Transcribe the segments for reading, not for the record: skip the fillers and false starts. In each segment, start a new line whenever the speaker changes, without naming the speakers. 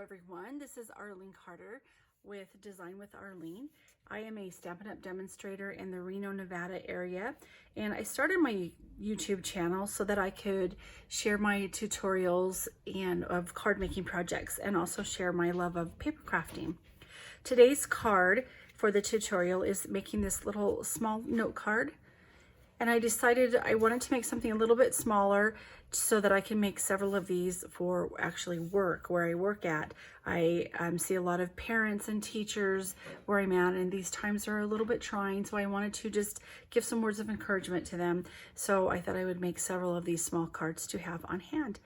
everyone, this is Arlene Carter with Design with Arlene. I am a Stampin' Up! Demonstrator in the Reno, Nevada area, and I started my YouTube channel so that I could share my tutorials and of card making projects and also share my love of paper crafting. Today's card for the tutorial is making this little small note card, and I decided I wanted to make something a little bit smaller so that I can make several of these for actually work, where I work at. I see a lot of parents and teachers where I'm at, and these times are a little bit trying, so I wanted to just give some words of encouragement to them. So I thought I would make several of these small cards to have on hand.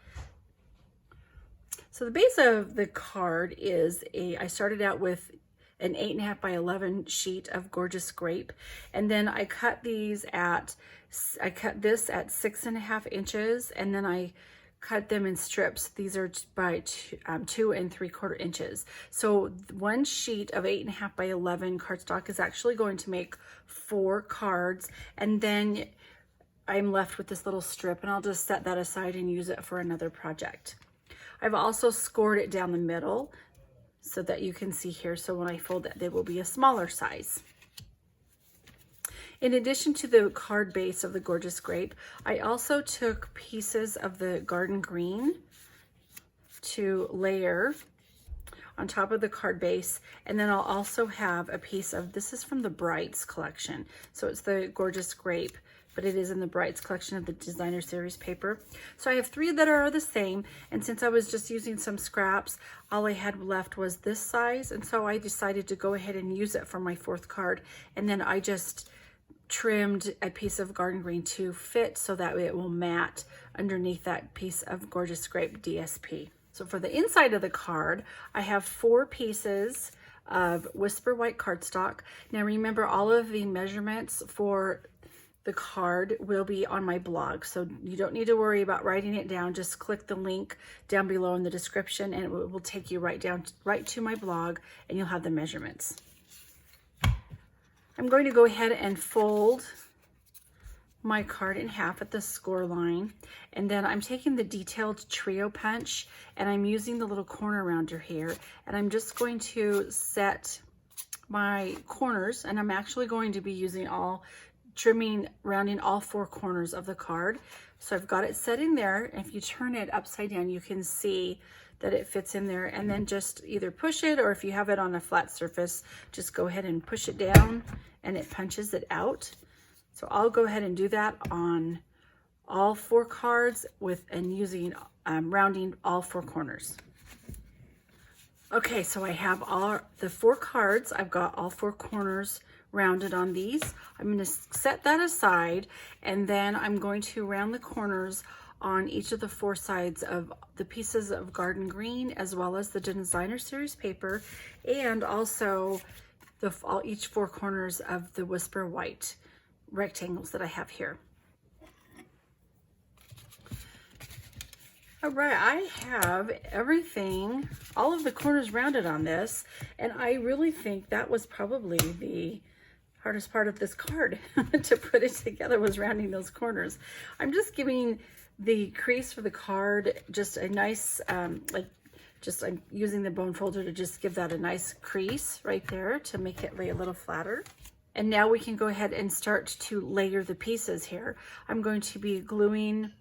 So the base of the card is I started out with an 8.5 by 11 sheet of Gorgeous Grape, and then I cut this at 6.5 inches, and then I cut them in strips. These are by 2 3/4 inches. So one sheet of 8.5 by 11 cardstock is actually going to make 4 cards, and then I'm left with this little strip, and I'll just set that aside and use it for another project. I've also scored it down the middle so that you can see here, so when I fold it, they will be a smaller size. In addition to the card base of the Gorgeous Grape, I also took pieces of the Garden Green to layer on top of the card base, and then I'll also have a piece of, this is from the Brights collection, so it's the Gorgeous Grape, but it is in the Brights collection of the Designer Series paper. So I have 3 that are the same, and since I was just using some scraps, all I had left was this size, and so I decided to go ahead and use it for my 4th card, and then I just trimmed a piece of Garden Green to fit so that way it will mat underneath that piece of Gorgeous Grape DSP. So for the inside of the card, I have 4 pieces of Whisper White cardstock. Now remember, all of the measurements for the card will be on my blog, so you don't need to worry about writing it down. Just click the link down below in the description and it will take you right to my blog, and you'll have the measurements. I'm going to go ahead and fold my card in half at the score line, and then I'm taking the detailed trio punch and I'm using the little corner rounder here, and I'm just going to set my corners, and I'm actually going to be using rounding all 4 corners of the card. So I've got it set in there, and if you turn it upside down, you can see that it fits in there, and then just either push it, or if you have it on a flat surface, just go ahead and push it down and it punches it out. So I'll go ahead and do that on all 4 cards and using rounding all 4 corners. Okay, so I have all the 4 cards. I've got all 4 corners rounded on these. I'm going to set that aside, and then I'm going to round the corners on each of the 4 sides of the pieces of Garden Green, as well as the Designer Series paper, and also each 4 corners of the Whisper White rectangles that I have here. All right, I have everything, all of the corners rounded on this, and I really think that was probably the hardest part of this card to put it together, was rounding those corners. I'm just giving the crease for the card just a nice, I'm using the bone folder to just give that a nice crease right there to make it lay a little flatter. And now we can go ahead and start to layer the pieces here. I'm going to be gluing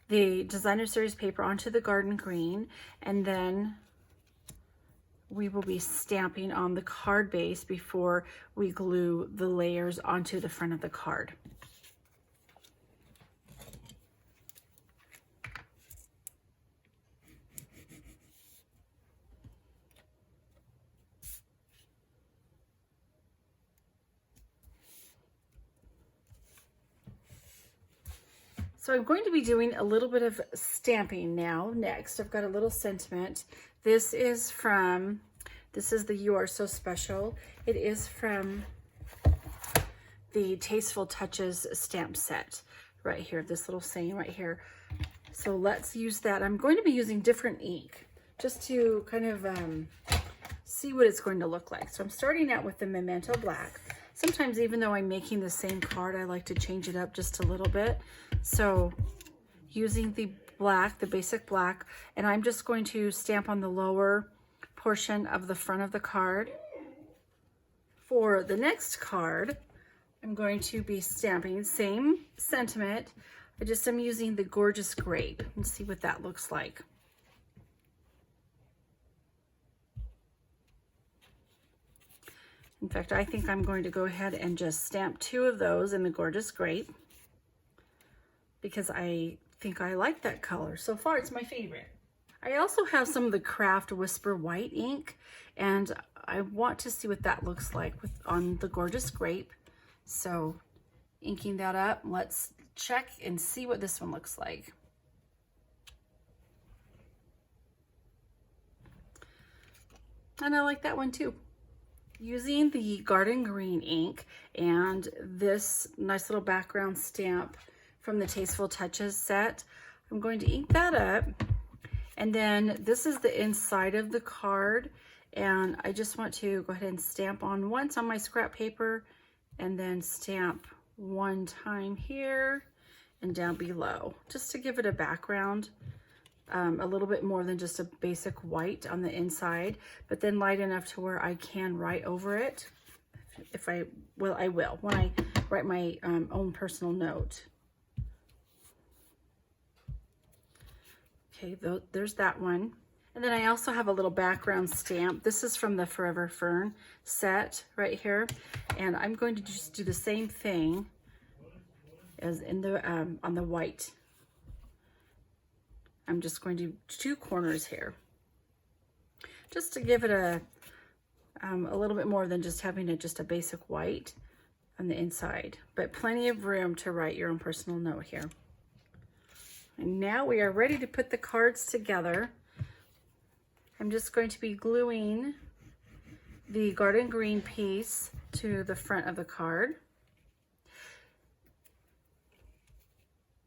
the Designer Series paper onto the Garden Green, and then we will be stamping on the card base before we glue the layers onto the front of the card. So I'm going to be doing a little bit of stamping now. Next, I've got a little sentiment. This is the You Are So Special. It is from the Tasteful Touches stamp set right here, this little saying right here. So let's use that. I'm going to be using different ink just to kind of see what it's going to look like. So I'm starting out with the Memento Black. Sometimes, even though I'm making the same card, I like to change it up just a little bit. So using the black, the basic black, and I'm just going to stamp on the lower portion of the front of the card. For the next card, I'm going to be stamping, same sentiment. I just am using the Gorgeous Grape. Let's see what that looks like. In fact, I think I'm going to go ahead and just stamp 2 of those in the Gorgeous Grape because I think I like that color. So far, it's my favorite. I also have some of the Craft Whisper White ink, and I want to see what that looks like on the Gorgeous Grape. So inking that up, let's check and see what this one looks like. And I like that one too. Using the Garden Green ink and this nice little background stamp from the Tasteful Touches set, I'm going to ink that up. And then this is the inside of the card, and I just want to go ahead and stamp on once on my scrap paper and then stamp 1 time here and down below, just to give it a background, a little bit more than just a basic white on the inside, but then light enough to where I can write over it. If I will, I will when I write my own personal note. Okay, there's that one. And then I also have a little background stamp. This is from the Forever Fern set right here. And I'm going to just do the same thing as in the on the white. I'm just going to do 2 corners here, just to give it a little bit more than just having just a basic white on the inside, but plenty of room to write your own personal note here. And now we are ready to put the cards together. I'm just going to be gluing the Garden Green piece to the front of the card.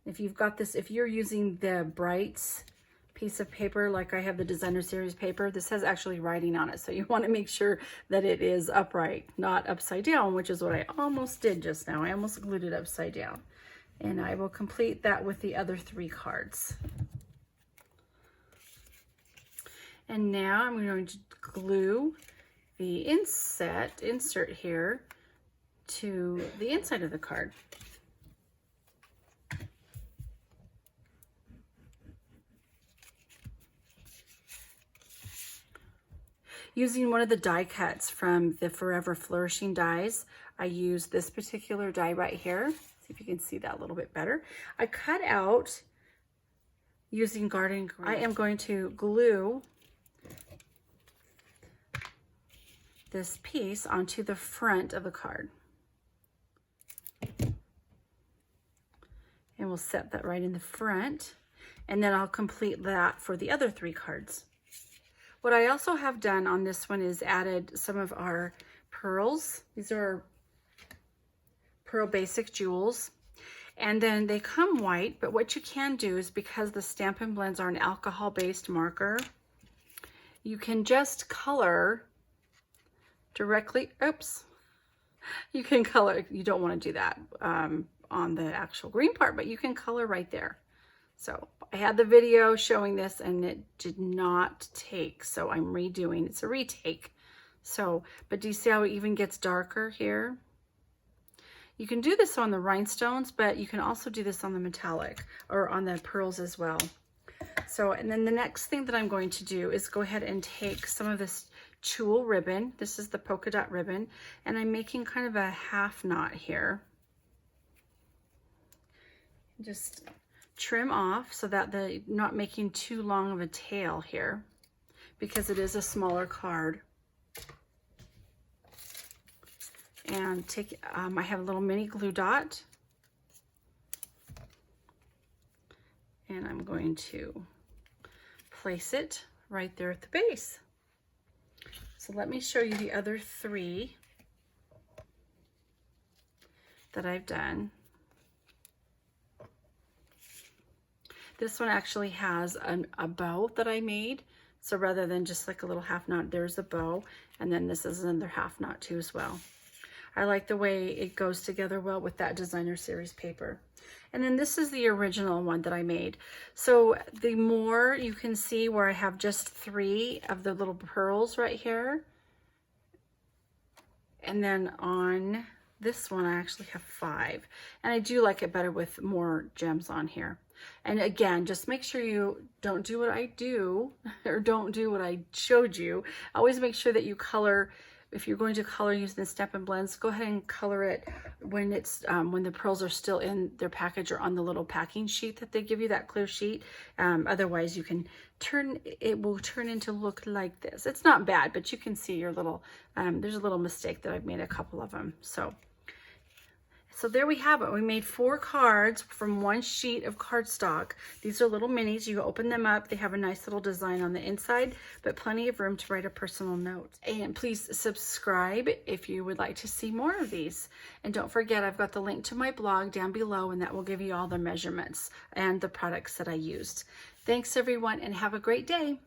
If you've got this, if you're using the Brights piece of paper, like I have the Designer Series paper, this has actually writing on it. So you want to make sure that it is upright, not upside down, which is what I almost did just now. I almost glued it upside down. And I will complete that with the other 3 cards. And now I'm going to glue the insert here to the inside of the card. Using one of the die cuts from the Forever Flourishing dies, I use this particular die right here. See if you can see that a little bit better. I cut out using Garden Green. I am going to glue this piece onto the front of the card. And we'll set that right in the front. And then I'll complete that for the other 3 cards. What I also have done on this one is added some of our pearls. These are Pearl Basic Jewels. And then they come white, but what you can do is, because the Stampin' Blends are an alcohol-based marker, you can just color directly, you can color, you don't want to do that on the actual green part, but you can color right there. So I had the video showing this and it did not take, so I'm redoing, it's a retake. So, but do you see how it even gets darker here? You can do this on the rhinestones, but you can also do this on the metallic or on the pearls as well. So, and then the next thing that I'm going to do is go ahead and take some of this tulle ribbon. This is the polka dot ribbon, and I'm making kind of a half knot here. Just trim off so that the not making too long of a tail here, because it is a smaller card. And take, I have a little mini glue dot, and I'm going to place it right there at the base. So let me show you the other 3 that I've done. This one actually has a bow that I made. So rather than just like a little half knot, there's a bow. And then this is another half knot too as well. I like the way it goes together well with that designer series paper. And then this is the original one that I made. So the more you can see where I have just 3 of the little pearls right here. And then on this one, I actually have 5. And I do like it better with more gems on here. And again, just make sure you don't do what I do, or don't do what I showed you. Always make sure that you color. If you're going to color using the Stampin' Blends, go ahead and color it when it's when the pearls are still in their package or on the little packing sheet that they give you, that clear sheet. Otherwise, you can it will turn into look like this. It's not bad, but you can see your little, there's a little mistake that I've made a couple of them. So there we have it. We made 4 cards from 1 sheet of cardstock. These are little minis. You open them up. They have a nice little design on the inside, but plenty of room to write a personal note. And please subscribe if you would like to see more of these. And don't forget, I've got the link to my blog down below, and that will give you all the measurements and the products that I used. Thanks everyone, and have a great day.